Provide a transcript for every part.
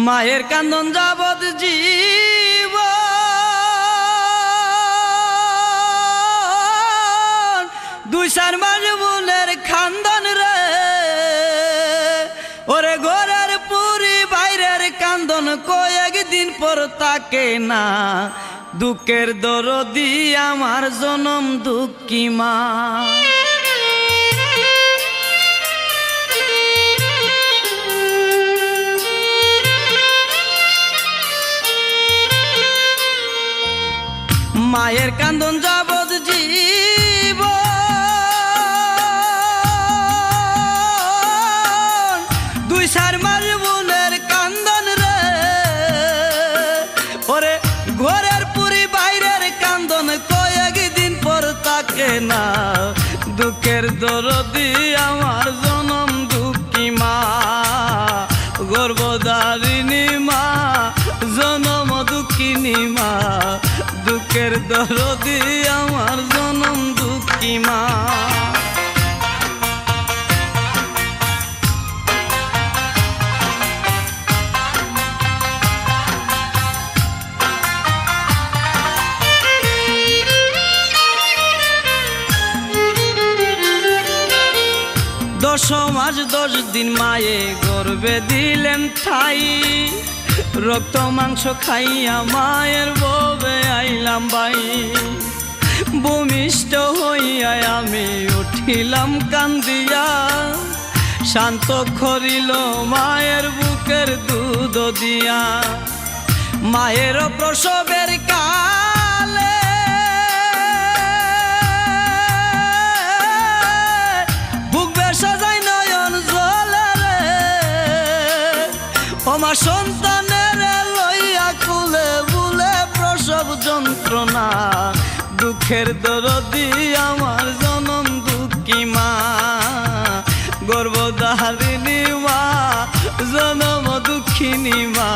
মায়ের কান্দন যাবৎ জীব দুই চার মাস বুনের খান্দন রে ওরে ঘরের পুরি বাইরের কান্দন কয়েকদিন পর তাকে না দুঃখের দরদি আমার জনম দুঃখী মা মায়ের কান্দন যাবৎ জীব দুই চার মাস বুনের কান্দন রে ওরে ঘরের পুরি বাইরের কান্দন কয়েকদিন পর তাকে না দুঃখের দরদি আমার জনম দুঃখী মা গর্ভধারিণী মা জনম দুঃখিনী মা দুঃখের দরদি আমার জনম দুঃখী মা দশ মাস 10 দিন মায়ে গর্ভে দিলেন ঠাই রক্ত মাংস খাইয়া মায়ের ববে আইলাম বাই ভূমিষ্ঠ হইয়া আমি উঠিলাম কান্দিয়া শান্ত করিল মায়ের বুকের দুধ দিয়া মায়ের প্রসবের কালে বুক বেসাজাই নয়ন জলে রে আমার সন্তানের লইয়া কুলে বুলে প্রসব যন্ত্রণা দুঃখের দরদি আমার জনম দুঃখী মা গর্ভধারিণী মা জনম দুঃখিনী মা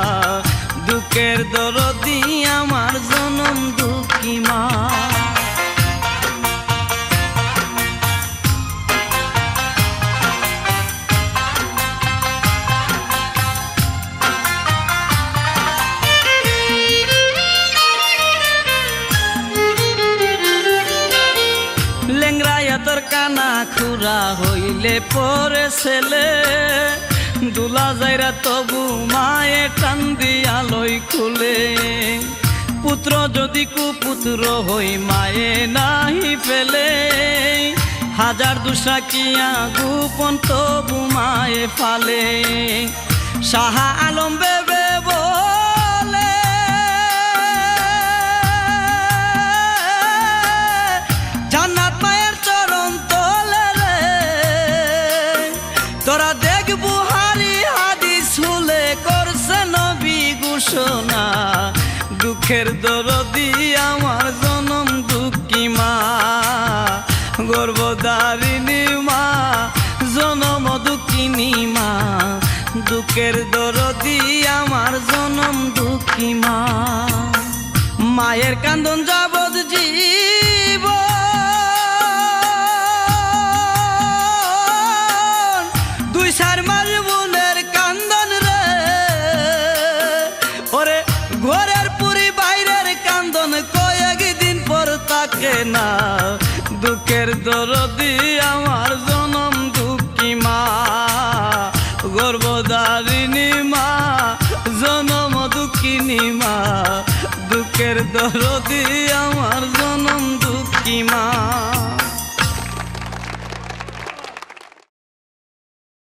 দুঃখের দরদি আমার জনম দুঃখী মা তোর কানা খুরা হইলে পরে ছেলে দুলা যাইরা তবু মায়ে টান দিয়া লই খুলে পুত্র যদি কুপুত্র হই মায়ে নাহি ফেলে হাজার দুসা কিয়া গোপন তবু মায়ে ফালে শাহা আলম বেবে তোরা দেখ বুহারি হাদিস হুলে করছে নবী ঘোষণা দুঃখের দরদি আমার জনম দুঃখী মা গর্ভধারিণী মা জনম দুঃখিনী মা দুঃখের দরদি আমার জনম দুঃখী মা মায়ের কান্দন যাবৎ জীব দুই চার মাস বুনের কান্দন রে ওরে ঘরের পুরি বাইরের কান্দন কয়েকদিন পর তাকে না দুঃখের দরদি আমার জনম দুঃখী মা গর্ভধারিণী মা জনম দুঃখিনী মা দুঃখের দরদি আমার